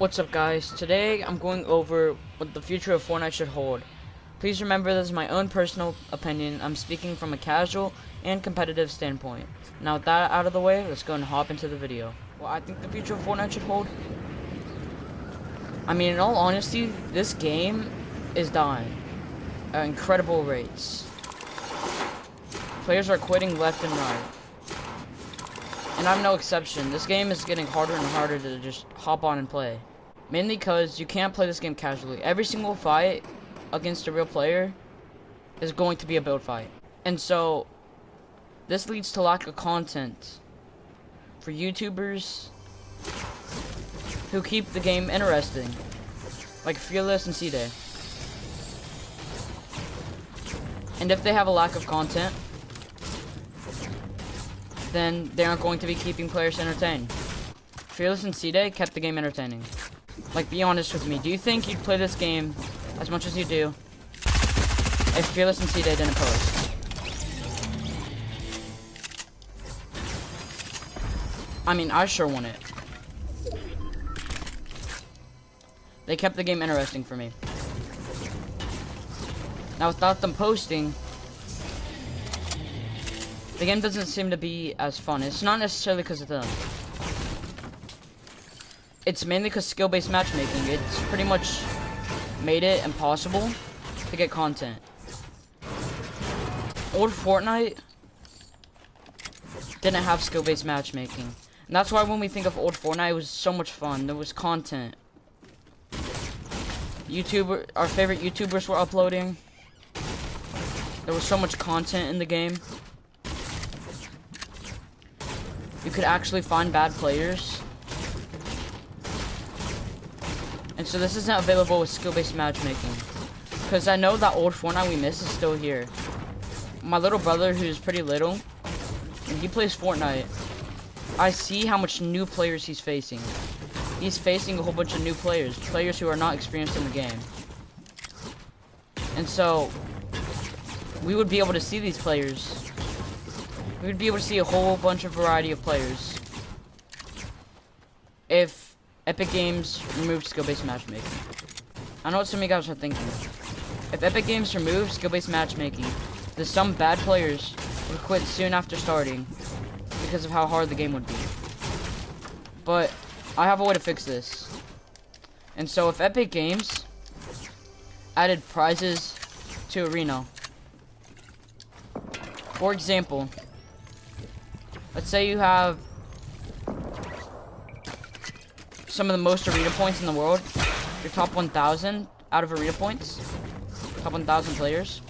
What's up guys, today I'm going over what the future of Fortnite should hold. Please remember this is my own personal opinion. I'm speaking from a casual and competitive standpoint. Now with that out of the way, let's go and hop into the video. Well, I think the future of Fortnite should hold. I mean, in all honesty, this game is dying at incredible rates. Players are quitting left and right. And I'm no exception. This game is getting harder and harder to just hop on and play. Mainly because you can't play this game casually. Every single fight against a real player is going to be a build fight. And so, this leads to lack of content for YouTubers who keep the game interesting. Like Fearless and C-Day. And if they have a lack of content, then they aren't going to be keeping players entertained. Fearless and C-Day kept the game entertaining. Like, be honest with me. Do you think you'd play this game as much as you do if Fearless and C-Day didn't post? I mean, I sure want it. They kept the game interesting for me. Now, without them posting, the game doesn't seem to be as fun. It's not necessarily because of them. It's mainly because skill-based matchmaking. It's pretty much made it impossible to get content. Old Fortnite didn't have skill-based matchmaking. And that's why when we think of old Fortnite, it was so much fun. There was content. Our favorite YouTubers were uploading. There was so much content in the game. You could actually find bad players. And so this isn't available with skill-based matchmaking. Because I know that old Fortnite we miss is still here. My little brother, who's pretty little, and he plays Fortnite, I see how much new players he's facing. He's facing a whole bunch of new players. Players who are not experienced in the game. And so, we would be able to see these players. We would be able to see a whole bunch of variety of players if Epic Games removed skill-based matchmaking. I know what some of you guys are thinking. If Epic Games removed skill-based matchmaking, then some bad players would quit soon after starting because of how hard the game would be. But I have a way to fix this. And so if Epic Games added prizes to Arena, for example, let's say you have some of the most arena points in the world. Your top 1,000 out of arena points. Top 1,000 players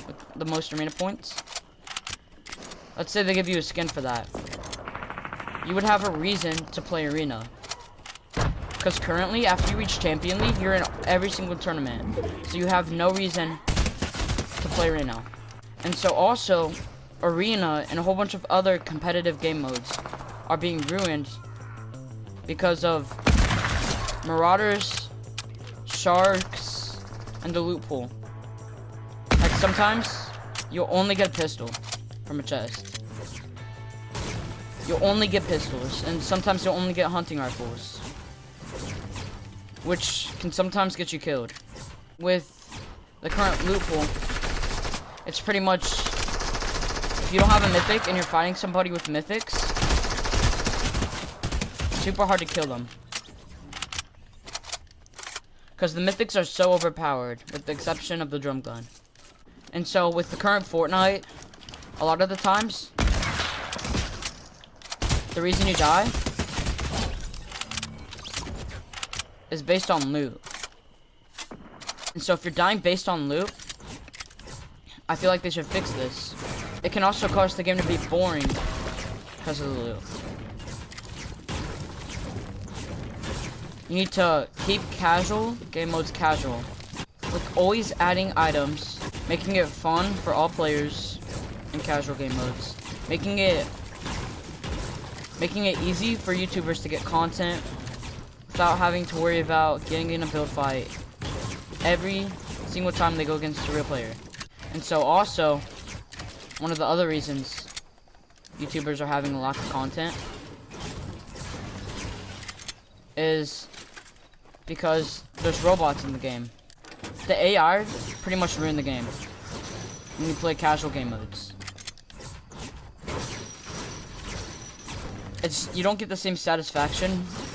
with the most arena points. Let's say they give you a skin for that. You would have a reason to play arena. Because currently, after you reach Champion League, you're in every single tournament. So you have no reason to play arena. And so also, arena and a whole bunch of other competitive game modes are being ruined because of marauders, sharks, and the loot pool. Like sometimes you'll only get a pistol from a chest. You'll only get pistols, and sometimes you'll only get hunting rifles, which can sometimes get you killed. With the current loot pool, it's pretty much, if you don't have a mythic and you're fighting somebody with mythics, super hard to kill them. Because the mythics are so overpowered, with the exception of the drum gun. And so with the current Fortnite, a lot of the times, the reason you die is based on loot. And so if you're dying based on loot, I feel like they should fix this. It can also cause the game to be boring because of the loot. You need to keep casual game modes casual, with always adding items, making it fun for all players in casual game modes, making it easy for YouTubers to get content without having to worry about getting in a build fight every single time they go against a real player. And so also, one of the other reasons YouTubers are having a lack of content is because there's robots in the game. The AI pretty much ruined the game when you play casual game modes. You don't get the same satisfaction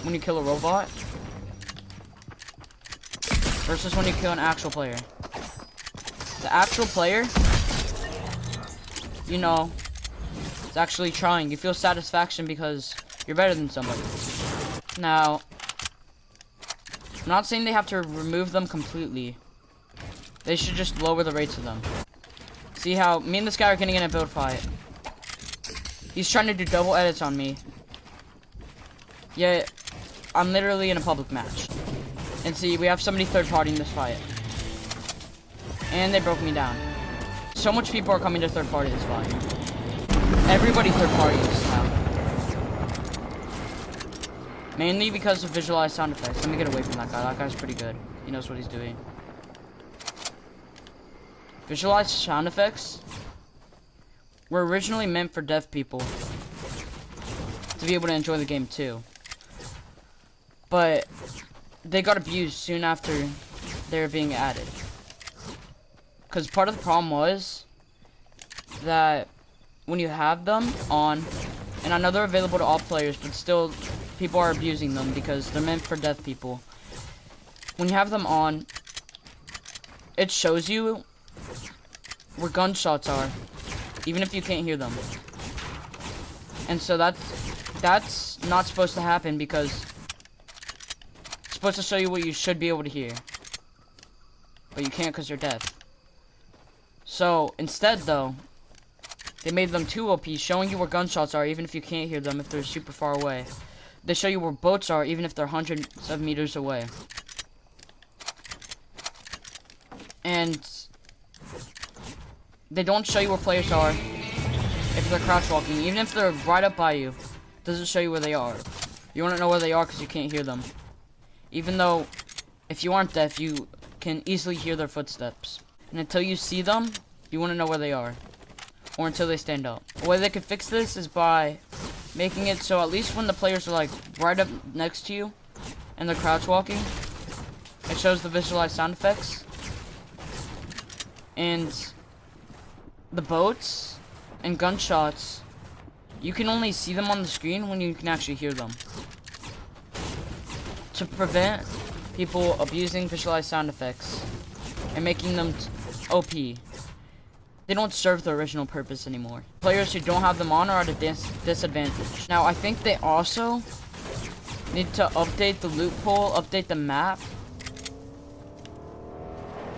when you kill a robot versus when you kill an actual player. The actual player, you know, is actually trying. You feel satisfaction because you're better than somebody. Now, I'm not saying they have to remove them completely. They should just lower the rates of them. See how me and this guy are getting in a build fight. He's trying to do double edits on me. Yet, I'm literally in a public match. And see, we have somebody third party in this fight. And they broke me down. So much people are coming to third party this fight. Everybody third party this now. Mainly because of visualized sound effects. Let me get away from that guy. That guy's pretty good. He knows what he's doing. Visualized sound effects were originally meant for deaf people to be able to enjoy the game too. But they got abused soon after they were being added. Because part of the problem was that when you have them on, and I know they're available to all players, but still people are abusing them because they're meant for deaf people. When you have them on, it shows you where gunshots are, even if you can't hear them. And so that's not supposed to happen because it's supposed to show you what you should be able to hear. But you can't because you're deaf. So, instead though, they made them too OP, showing you where gunshots are even if you can't hear them if they're super far away. They show you where boats are even if they're hundreds of meters away. And they don't show you where players are if they're crouch walking. Even if they're right up by you, it doesn't show you where they are. You won't know where they are because you can't hear them. Even though, if you aren't deaf, you can easily hear their footsteps. And until you see them, you wouldn't know where they are. Or until they stand up. The way they could fix this is by making it so at least when the players are like right up next to you and they're crouch walking, it shows the visualized sound effects. And the boats and gunshots, you can only see them on the screen when you can actually hear them. To prevent people abusing visualized sound effects and making them OP. They don't serve the original purpose anymore. Players who don't have them on are at a disadvantage. Now, I think they also need to update the loophole, update the map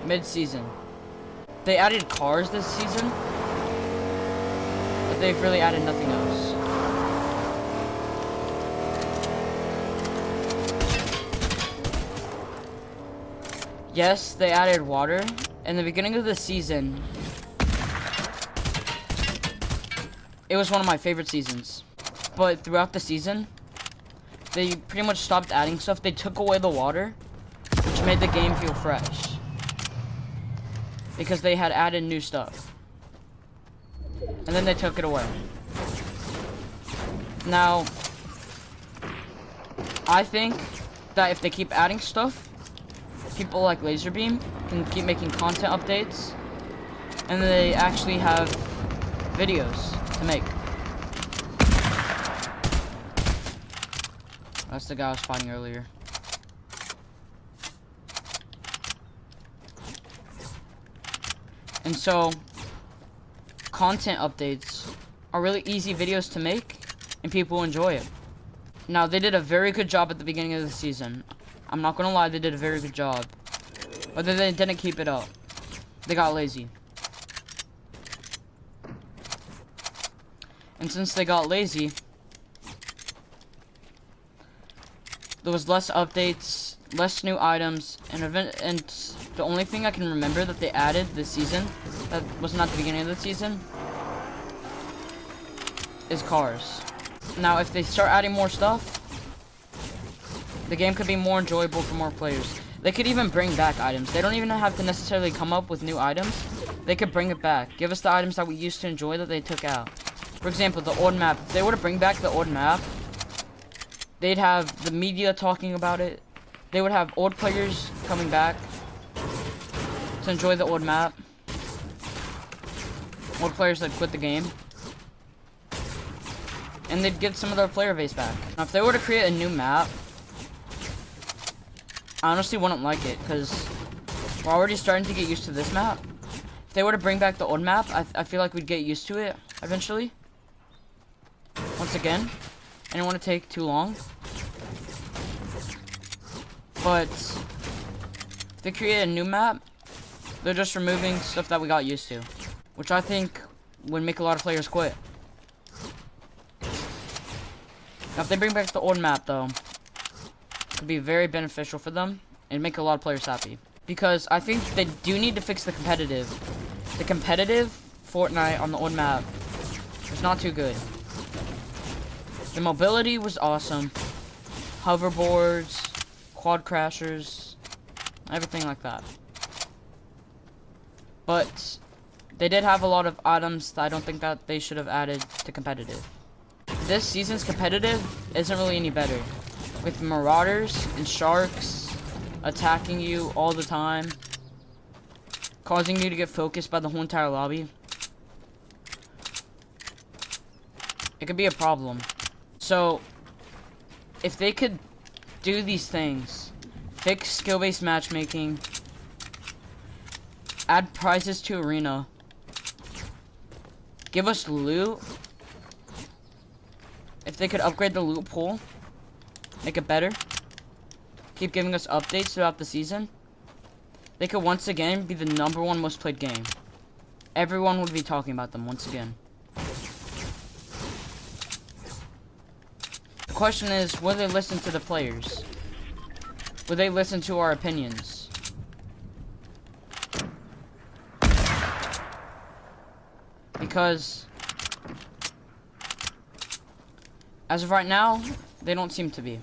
mid-season. They added cars this season, but they've really added nothing else. Yes, they added water. In the beginning of the season, it was one of my favorite seasons. But throughout the season, they pretty much stopped adding stuff. They took away the water, which made the game feel fresh. Because they had added new stuff. And then they took it away. Now, I think that if they keep adding stuff, people like Laserbeam can keep making content updates, and they actually have videos to make. That's the guy I was fighting earlier. And so, content updates are really easy videos to make, and people enjoy it. Now, they did a very good job at the beginning of the season. I'm not gonna lie, they did a very good job. But they didn't keep it up. They got lazy. And since they got lazy, there was less updates, less new items, and the only thing I can remember that they added this season, that was not the beginning of the season, is cars. Now, if they start adding more stuff, the game could be more enjoyable for more players. They could even bring back items. They don't even have to necessarily come up with new items. They could bring it back. Give us the items that we used to enjoy that they took out. For example, the old map. If they were to bring back the old map, they'd have the media talking about it. they would have old players coming back to enjoy the old map. Old players that quit the game. And they'd get some of their player base back. Now, if they were to create a new map, I honestly wouldn't like it, because we're already starting to get used to this map. If they were to bring back the old map, I feel like we'd get used to it eventually. Once again, I didn't want to take too long. But if they create a new map, they're just removing stuff that we got used to, which I think would make a lot of players quit. Now, if they bring back the old map, though, it could be very beneficial for them and make a lot of players happy. Because I think they do need to fix the competitive. The competitive Fortnite on the old map was not too good. The mobility was awesome. Hoverboards, quad crashers, everything like that. But they did have a lot of items that I don't think that they should have added to competitive. This season's competitive isn't really any better, with marauders and sharks attacking you all the time, causing you to get focused by the whole entire lobby. It could be a problem. So, if they could do these things, fix skill-based matchmaking, add prizes to arena, give us loot. If they could upgrade the loot pool, make it better, keep giving us updates throughout the season, they could once again be the #1 most played game. Everyone would be talking about them once again. The question is, will they listen to the players? Will they listen to our opinions? Because as of right now, they don't seem to be.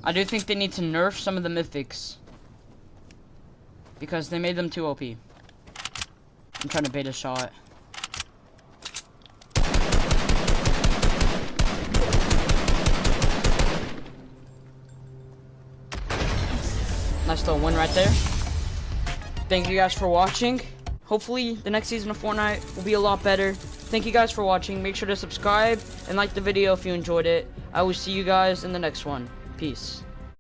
I do think they need to nerf some of the mythics, because they made them too OP. I'm trying to bait a shot. Nice little win right there. Thank you guys for watching. Hopefully, the next season of Fortnite will be a lot better. Thank you guys for watching. Make sure to subscribe and like the video if you enjoyed it. I will see you guys in the next one. Peace.